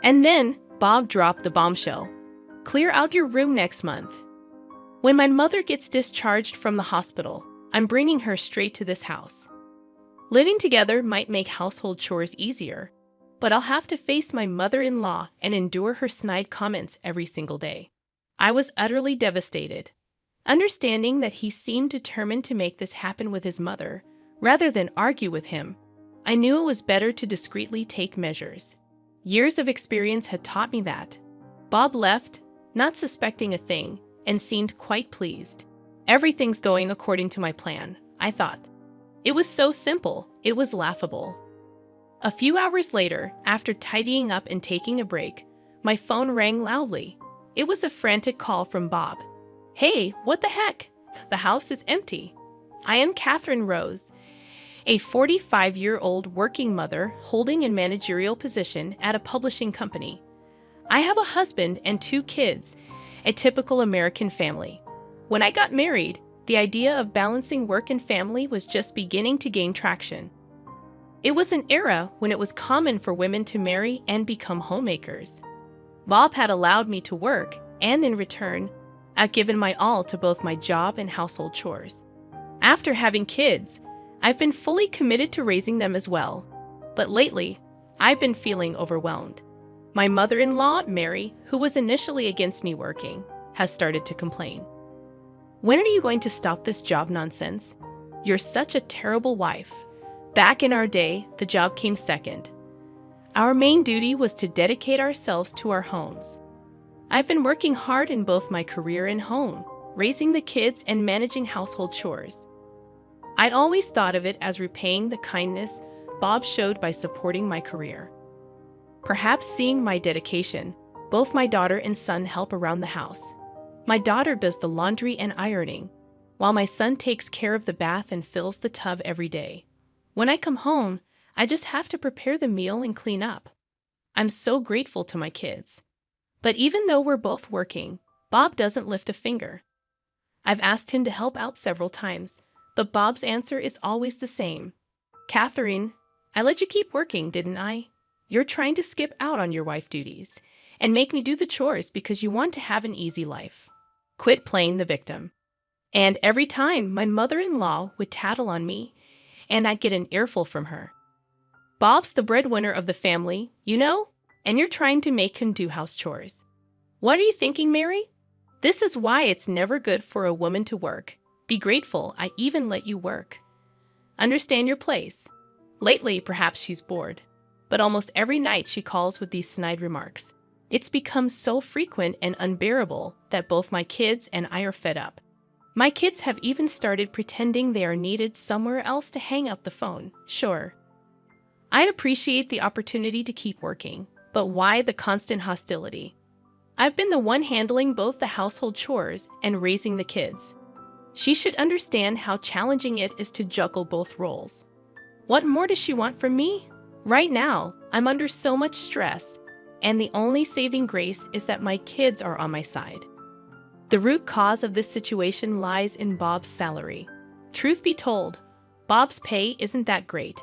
And then Bob dropped the bombshell. Clear out your room next month. When my mother gets discharged from the hospital, I'm bringing her straight to this house. Living together might make household chores easier, but I'll have to face my mother-in-law and endure her snide comments every single day. I was utterly devastated. Understanding that he seemed determined to make this happen with his mother, rather than argue with him, I knew it was better to discreetly take measures. Years of experience had taught me that. Bob left, not suspecting a thing, and seemed quite pleased. Everything's going according to my plan, I thought. It was so simple, it was laughable. A few hours later, after tidying up and taking a break, my phone rang loudly. It was a frantic call from Bob. Hey, what the heck? The house is empty. I am Catherine Rose, a 45-year-old working mother holding a managerial position at a publishing company. I have a husband and 2 kids, a typical American family. When I got married, the idea of balancing work and family was just beginning to gain traction. It was an era when it was common for women to marry and become homemakers. Bob had allowed me to work, and in return, I've given my all to both my job and household chores. After having kids, I've been fully committed to raising them as well. But lately, I've been feeling overwhelmed. My mother-in-law, Mary, who was initially against me working, has started to complain. When are you going to stop this job nonsense? You're such a terrible wife. Back in our day, the job came second. Our main duty was to dedicate ourselves to our homes. I've been working hard in both my career and home, raising the kids and managing household chores. I'd always thought of it as repaying the kindness Bob showed by supporting my career. Perhaps seeing my dedication, both my daughter and son help around the house. My daughter does the laundry and ironing, while my son takes care of the bath and fills the tub every day. When I come home, I just have to prepare the meal and clean up. I'm so grateful to my kids. But even though we're both working, Bob doesn't lift a finger. I've asked him to help out several times, but Bob's answer is always the same. Catherine, I let you keep working, didn't I? You're trying to skip out on your wife duties and make me do the chores because you want to have an easy life. Quit playing the victim. And every time my mother-in-law would tattle on me, and I'd get an earful from her. Bob's the breadwinner of the family, you know, and you're trying to make him do house chores. What are you thinking, Mary? This is why it's never good for a woman to work. Be grateful I even let you work. Understand your place. Lately, perhaps she's bored, but almost every night she calls with these snide remarks. It's become so frequent and unbearable that both my kids and I are fed up. My kids have even started pretending they are needed somewhere else to hang up the phone. Sure, I'd appreciate the opportunity to keep working, but why the constant hostility? I've been the one handling both the household chores and raising the kids. She should understand how challenging it is to juggle both roles. What more does she want from me? Right now, I'm under so much stress, and the only saving grace is that my kids are on my side. The root cause of this situation lies in Bob's salary. Truth be told, Bob's pay isn't that great.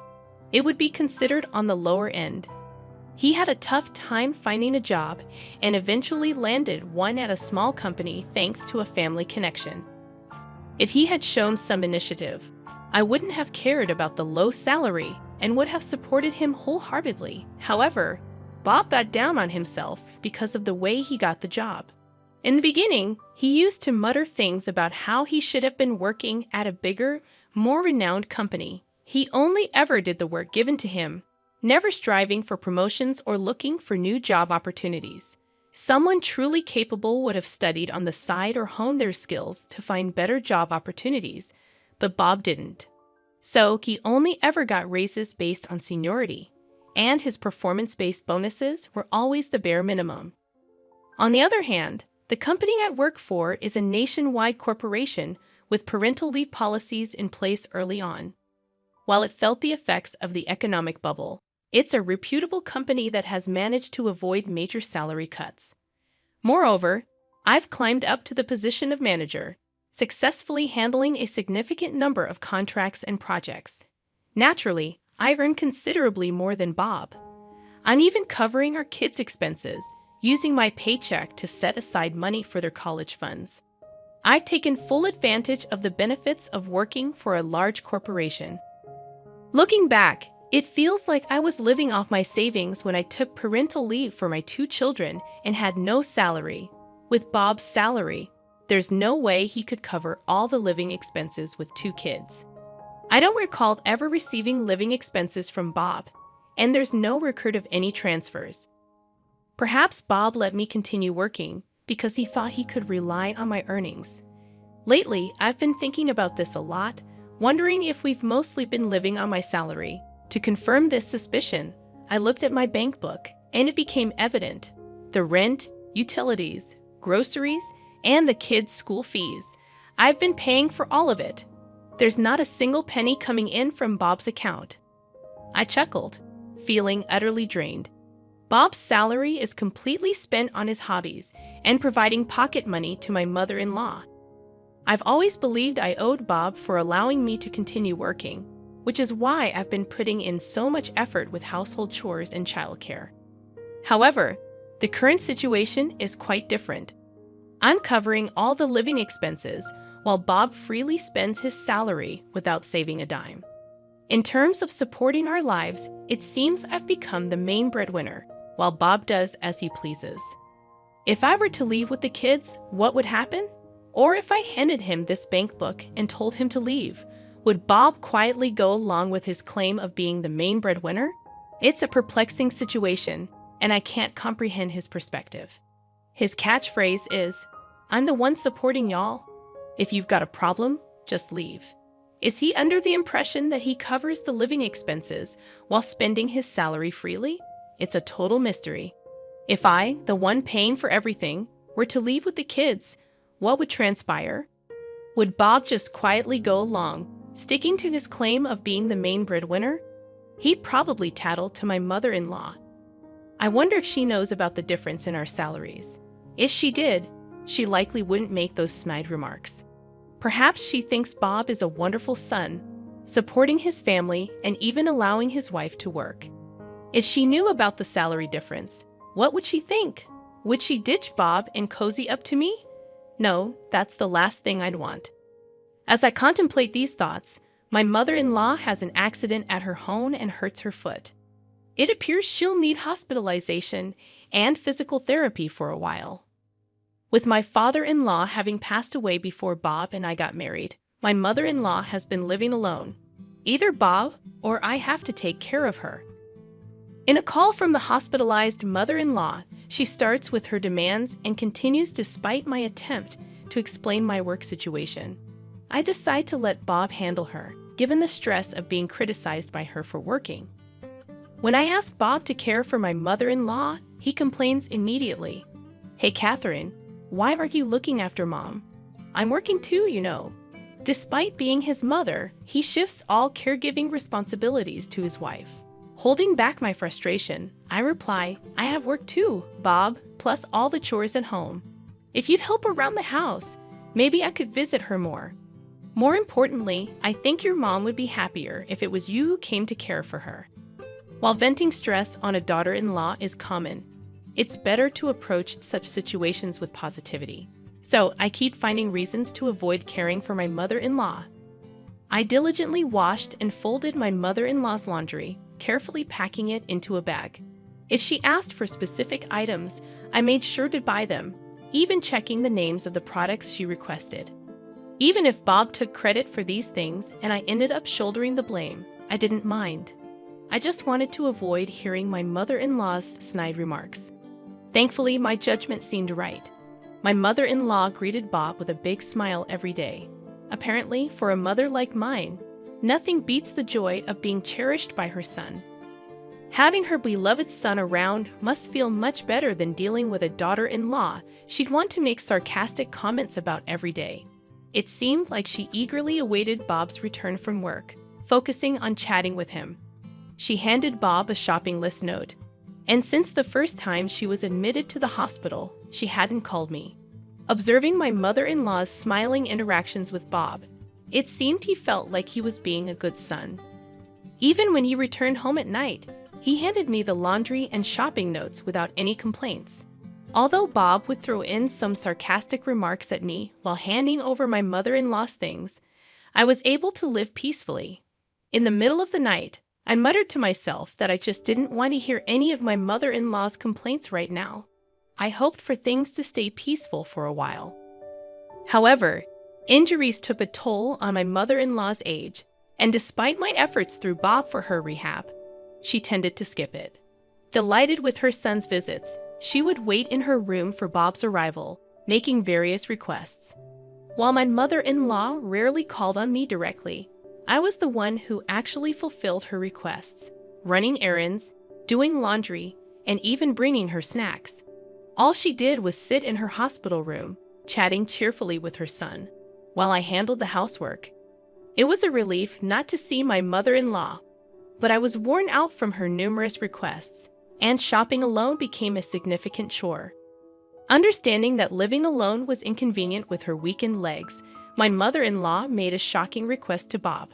It would be considered on the lower end. He had a tough time finding a job and eventually landed one at a small company thanks to a family connection. If he had shown some initiative, I wouldn't have cared about the low salary and would have supported him wholeheartedly. However, Bob got down on himself because of the way he got the job. In the beginning, he used to mutter things about how he should have been working at a bigger, more renowned company. He only ever did the work given to him, never striving for promotions or looking for new job opportunities. Someone truly capable would have studied on the side or honed their skills to find better job opportunities, but Bob didn't. So he only ever got raises based on seniority, and his performance-based bonuses were always the bare minimum. On the other hand, the company I work for is a nationwide corporation with parental leave policies in place early on. While it felt the effects of the economic bubble, it's a reputable company that has managed to avoid major salary cuts. Moreover, I've climbed up to the position of manager, successfully handling a significant number of contracts and projects. Naturally, I've earned considerably more than Bob. I'm even covering our kids' expenses, using my paycheck to set aside money for their college funds. I've taken full advantage of the benefits of working for a large corporation. Looking back, it feels like I was living off my savings when I took parental leave for my 2 children and had no salary. With Bob's salary, there's no way he could cover all the living expenses with 2 kids. I don't recall ever receiving living expenses from Bob, and there's no record of any transfers. Perhaps Bob let me continue working because he thought he could rely on my earnings. Lately, I've been thinking about this a lot, wondering if we've mostly been living on my salary. To confirm this suspicion, I looked at my bank book, and it became evident. The rent, utilities, groceries, and the kids' school fees. I've been paying for all of it. There's not a single penny coming in from Bob's account. I chuckled, feeling utterly drained. Bob's salary is completely spent on his hobbies and providing pocket money to my mother-in-law. I've always believed I owed Bob for allowing me to continue working, which is why I've been putting in so much effort with household chores and childcare. However, the current situation is quite different. I'm covering all the living expenses, while Bob freely spends his salary without saving a dime. In terms of supporting our lives, it seems I've become the main breadwinner, while Bob does as he pleases. If I were to leave with the kids, what would happen? Or if I handed him this bank book and told him to leave, would Bob quietly go along with his claim of being the main breadwinner? It's a perplexing situation, and I can't comprehend his perspective. His catchphrase is, "I'm the one supporting y'all. If you've got a problem, just leave." Is he under the impression that he covers the living expenses while spending his salary freely? It's a total mystery. If I, the one paying for everything, were to leave with the kids, what would transpire? Would Bob just quietly go along, sticking to his claim of being the main breadwinner? He'd probably tattle to my mother-in-law. I wonder if she knows about the difference in our salaries. If she did, she likely wouldn't make those snide remarks. Perhaps she thinks Bob is a wonderful son, supporting his family and even allowing his wife to work. If she knew about the salary difference, what would she think? Would she ditch Bob and cozy up to me? No, that's the last thing I'd want. As I contemplate these thoughts, my mother-in-law has an accident at her home and hurts her foot. It appears she'll need hospitalization and physical therapy for a while. With my father-in-law having passed away before Bob and I got married, my mother-in-law has been living alone. Either Bob or I have to take care of her. In a call from the hospitalized mother-in-law, she starts with her demands and continues despite my attempt to explain my work situation. I decide to let Bob handle her, given the stress of being criticized by her for working. When I ask Bob to care for my mother-in-law, he complains immediately. "Hey, Catherine, why aren't you looking after Mom? I'm working too, you know." Despite being his mother, he shifts all caregiving responsibilities to his wife. Holding back my frustration, I reply, "I have work too, Bob, plus all the chores at home. If you'd help around the house, maybe I could visit her more. More importantly, I think your mom would be happier if it was you who came to care for her." While venting stress on a daughter-in-law is common, it's better to approach such situations with positivity. So I keep finding reasons to avoid caring for my mother-in-law. I diligently washed and folded my mother-in-law's laundry, carefully packing it into a bag. If she asked for specific items, I made sure to buy them, even checking the names of the products she requested. Even if Bob took credit for these things and I ended up shouldering the blame, I didn't mind. I just wanted to avoid hearing my mother-in-law's snide remarks. Thankfully, my judgment seemed right. My mother-in-law greeted Bob with a big smile every day. Apparently, for a mother like mine, nothing beats the joy of being cherished by her son. Having her beloved son around must feel much better than dealing with a daughter-in-law she'd want to make sarcastic comments about every day. It seemed like she eagerly awaited Bob's return from work, focusing on chatting with him. She handed Bob a shopping list note, and since the first time she was admitted to the hospital, she hadn't called me. Observing my mother-in-law's smiling interactions with Bob, it seemed he felt like he was being a good son. Even when he returned home at night, He handed me the laundry and shopping notes without any complaints. Although Bob would throw in some sarcastic remarks at me while handing over my mother-in-law's things, I was able to live peacefully. In the middle of the night, I muttered to myself that I just didn't want to hear any of my mother-in-law's complaints right now. I hoped for things to stay peaceful for a while. However, injuries took a toll on my mother-in-law's age, and despite my efforts through Bob for her rehab, she tended to skip it. Delighted with her son's visits, she would wait in her room for Bob's arrival, making various requests. While my mother-in-law rarely called on me directly, I was the one who actually fulfilled her requests, running errands, doing laundry, and even bringing her snacks. All she did was sit in her hospital room, chatting cheerfully with her son, while I handled the housework. It was a relief not to see my mother-in-law, but I was worn out from her numerous requests, and shopping alone became a significant chore. Understanding that living alone was inconvenient with her weakened legs, my mother-in-law made a shocking request to Bob.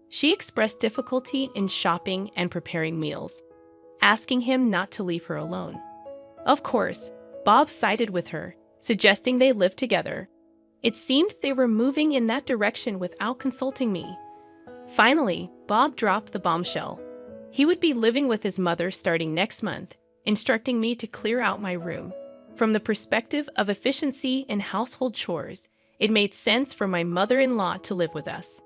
She expressed difficulty in shopping and preparing meals, asking him not to leave her alone. Of course, Bob sided with her, suggesting they live together. It seemed they were moving in that direction without consulting me. Finally, Bob dropped the bombshell. He would be living with his mother starting next month, instructing me to clear out my room. From the perspective of efficiency in household chores, it made sense for my mother-in-law to live with us.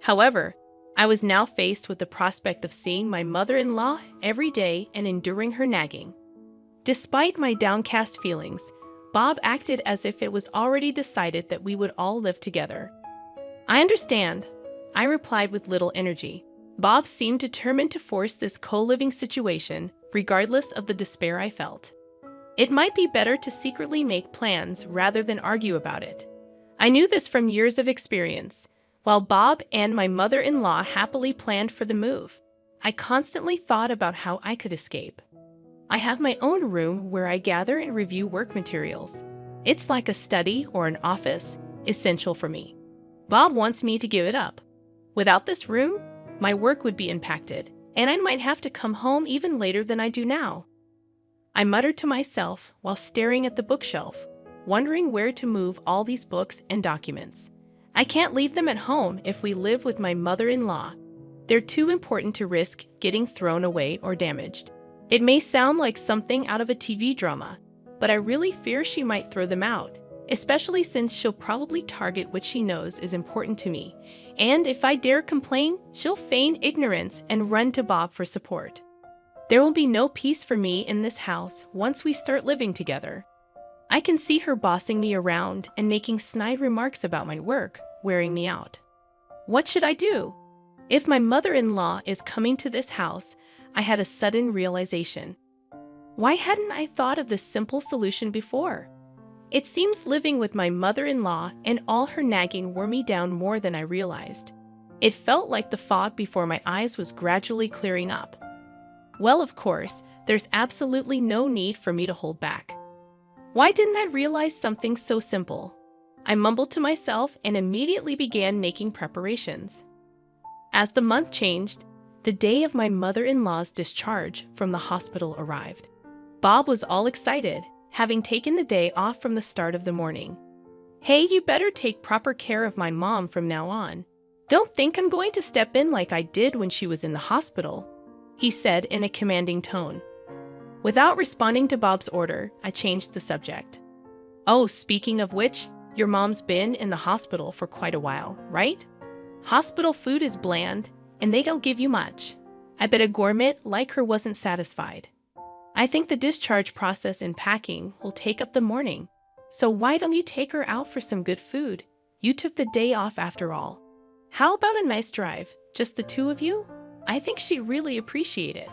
However, I was now faced with the prospect of seeing my mother-in-law every day and enduring her nagging. Despite my downcast feelings, Bob acted as if it was already decided that we would all live together. "I understand," I replied with little energy. Bob seemed determined to force this co-living situation, regardless of the despair I felt. It might be better to secretly make plans rather than argue about it. I knew this from years of experience. While Bob and my mother-in-law happily planned for the move, I constantly thought about how I could escape. I have my own room where I gather and review work materials. It's like a study or an office, essential for me. Bob wants me to give it up. Without this room, my work would be impacted, and I might have to come home even later than I do now. I muttered to myself while staring at the bookshelf, wondering where to move all these books and documents. I can't leave them at home if we live with my mother-in-law. They're too important to risk getting thrown away or damaged. It may sound like something out of a TV drama, but I really fear she might throw them out, especially since she'll probably target what she knows is important to me. And if I dare complain, she'll feign ignorance and run to Bob for support. There will be no peace for me in this house once we start living together. I can see her bossing me around and making snide remarks about my work, wearing me out. What should I do? If my mother-in-law is coming to this house, I had a sudden realization. Why hadn't I thought of this simple solution before? It seems living with my mother-in-law and all her nagging wore me down more than I realized. It felt like the fog before my eyes was gradually clearing up. Well, of course, there's absolutely no need for me to hold back. Why didn't I realize something so simple? I mumbled to myself and immediately began making preparations. As the month changed, the day of my mother-in-law's discharge from the hospital arrived. Bob was all excited, having taken the day off from the start of the morning. "Hey, you better take proper care of my mom from now on. Don't think I'm going to step in like I did when she was in the hospital," he said in a commanding tone. Without responding to Bob's order, I changed the subject. "Oh, speaking of which, your mom's been in the hospital for quite a while, right? Hospital food is bland, and they don't give you much. I bet a gourmet like her wasn't satisfied. I think the discharge process and packing will take up the morning. So why don't you take her out for some good food? You took the day off after all. How about a nice drive, just the two of you? I think she'd really appreciate it."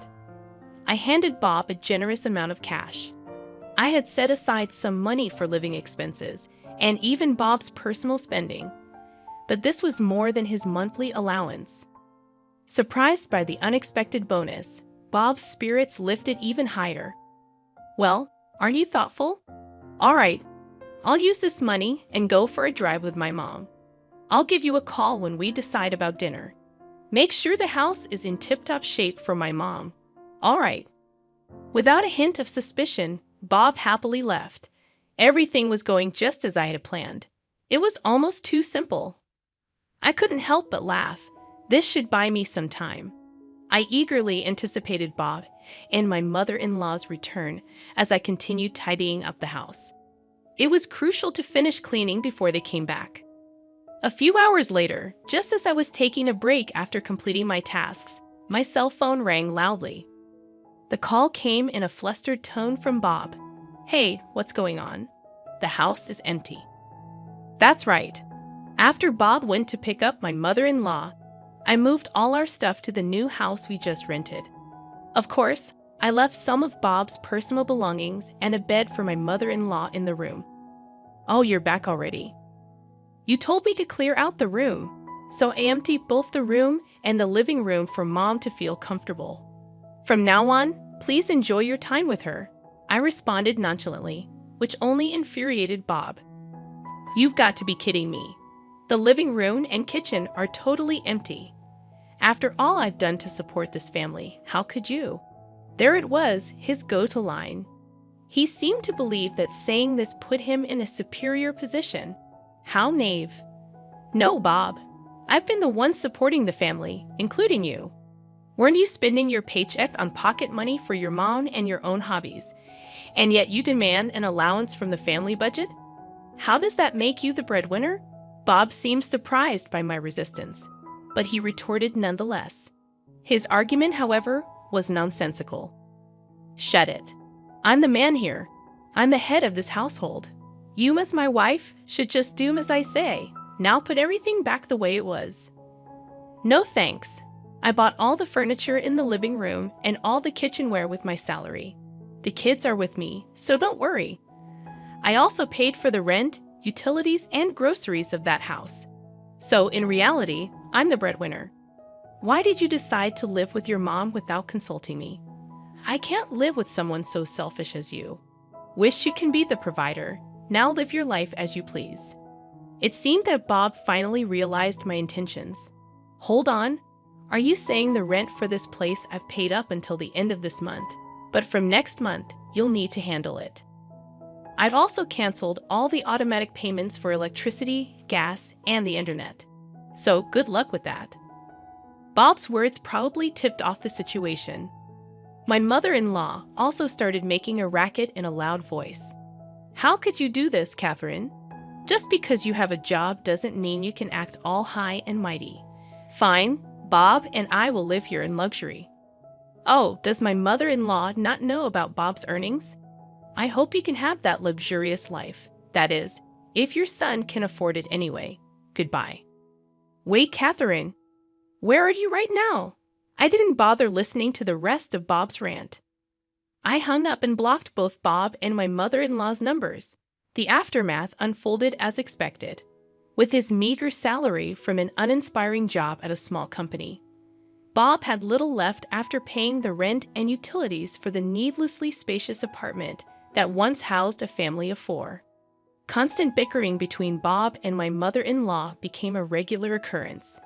I handed Bob a generous amount of cash. I had set aside some money for living expenses and even Bob's personal spending, but this was more than his monthly allowance. Surprised by the unexpected bonus, Bob's spirits lifted even higher. "Well, aren't you thoughtful? All right, I'll use this money and go for a drive with my mom. I'll give you a call when we decide about dinner. Make sure the house is in tip-top shape for my mom. All right. Without a hint of suspicion, Bob happily left. Everything was going just as I had planned. It was almost too simple. I couldn't help but laugh. This should buy me some time. I eagerly anticipated Bob and my mother-in-law's return as I continued tidying up the house. It was crucial to finish cleaning before they came back. A few hours later, just as I was taking a break after completing my tasks, my cell phone rang loudly. The call came in a flustered tone from Bob. "Hey, what's going on? The house is empty." That's right. After Bob went to pick up my mother-in-law, I moved all our stuff to the new house we just rented. Of course, I left some of Bob's personal belongings and a bed for my mother-in-law in the room. "Oh, you're back already. You told me to clear out the room, so I emptied both the room and the living room for Mom to feel comfortable. From now on, please enjoy your time with her," I responded nonchalantly, which only infuriated Bob. "You've got to be kidding me. The living room and kitchen are totally empty. After all I've done to support this family, how could you?" There it was, his go-to line. He seemed to believe that saying this put him in a superior position. How naive. "No, Bob. I've been the one supporting the family, including you. Weren't you spending your paycheck on pocket money for your mom and your own hobbies, and yet you demand an allowance from the family budget? How does that make you the breadwinner?" Bob seemed surprised by my resistance, but he retorted nonetheless. His argument, however, was nonsensical. "Shut it. I'm the man here. I'm the head of this household. You, as my wife, should just do as I say. Now put everything back the way it was." "No thanks. I bought all the furniture in the living room and all the kitchenware with my salary. The kids are with me, so don't worry. I also paid for the rent, utilities, and groceries of that house. So, in reality, I'm the breadwinner. Why did you decide to live with your mom without consulting me? I can't live with someone so selfish as you. Wish you can be the provider. Now live your life as you please." It seemed that Bob finally realized my intentions. "Hold on. Are you saying the rent for this place I've paid up until the end of this month, but from next month, you'll need to handle it? I've also canceled all the automatic payments for electricity, gas, and the internet. So good luck with that." Bob's words probably tipped off the situation. My mother-in-law also started making a racket in a loud voice. "How could you do this, Catherine? Just because you have a job doesn't mean you can act all high and mighty. Fine, Bob and I will live here in luxury." Oh, does my mother-in-law not know about Bob's earnings? I hope you can have that luxurious life. That is, if your son can afford it anyway. Goodbye. Wait, Catherine. Where are you right now? I didn't bother listening to the rest of Bob's rant. I hung up and blocked both Bob and my mother-in-law's numbers. The aftermath unfolded as expected. With his meager salary from an uninspiring job at a small company, Bob had little left after paying the rent and utilities for the needlessly spacious apartment that once housed a family of 4. Constant bickering between Bob and my mother-in-law became a regular occurrence.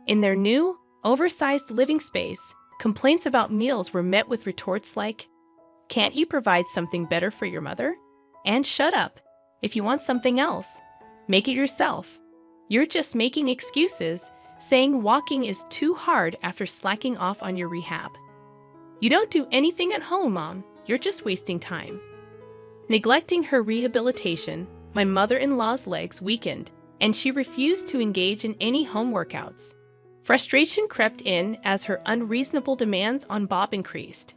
In their new, oversized living space, complaints about meals were met with retorts like, "Can't you provide something better for your mother? And shut up. If you want something else, make it yourself. You're just making excuses, saying walking is too hard after slacking off on your rehab. You don't do anything at home, Mom. You're just wasting time." Neglecting her rehabilitation, my mother-in-law's legs weakened, and she refused to engage in any home workouts. Frustration crept in as her unreasonable demands on Bob increased.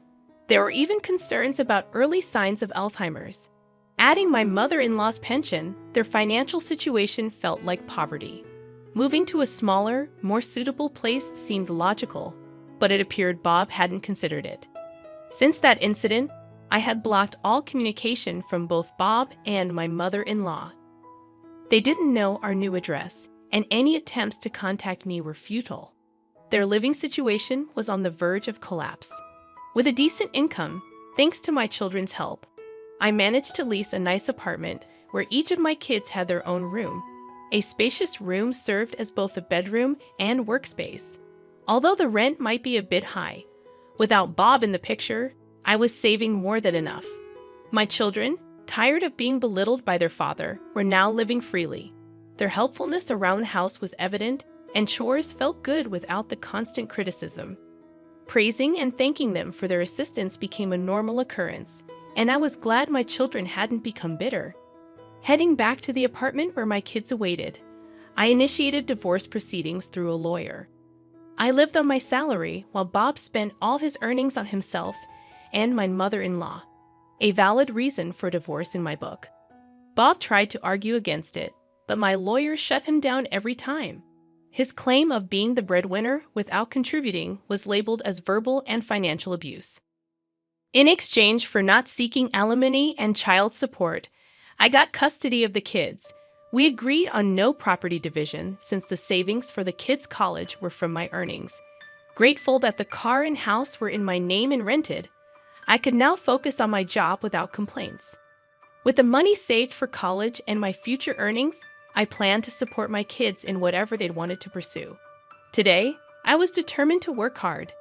There were even concerns about early signs of Alzheimer's. Adding my mother-in-law's pension, their financial situation felt like poverty. Moving to a smaller, more suitable place seemed logical, but it appeared Bob hadn't considered it. Since that incident, I had blocked all communication from both Bob and my mother-in-law. They didn't know our new address, and any attempts to contact me were futile. Their living situation was on the verge of collapse. With a decent income, thanks to my children's help, I managed to lease a nice apartment where each of my kids had their own room. A spacious room served as both a bedroom and workspace. Although the rent might be a bit high, Without Bob in the picture, I was saving more than enough. My children, tired of being belittled by their father, were now living freely. Their helpfulness around the house was evident, and chores felt good without the constant criticism. Praising and thanking them for their assistance became a normal occurrence, and I was glad my children hadn't become bitter. Heading back to the apartment where my kids awaited, I initiated divorce proceedings through a lawyer. I lived on my salary while Bob spent all his earnings on himself and my mother-in-law, a valid reason for divorce in my book. Bob tried to argue against it, but my lawyer shut him down every time. His claim of being the breadwinner without contributing was labeled as verbal and financial abuse. In exchange for not seeking alimony and child support, I got custody of the kids. We agreed on no property division since the savings for the kids' college were from my earnings. Grateful that the car and house were in my name and rented, I could now focus on my job without complaints. With the money saved for college and my future earnings, I planned to support my kids in whatever they'd wanted to pursue. Today, I was determined to work hard,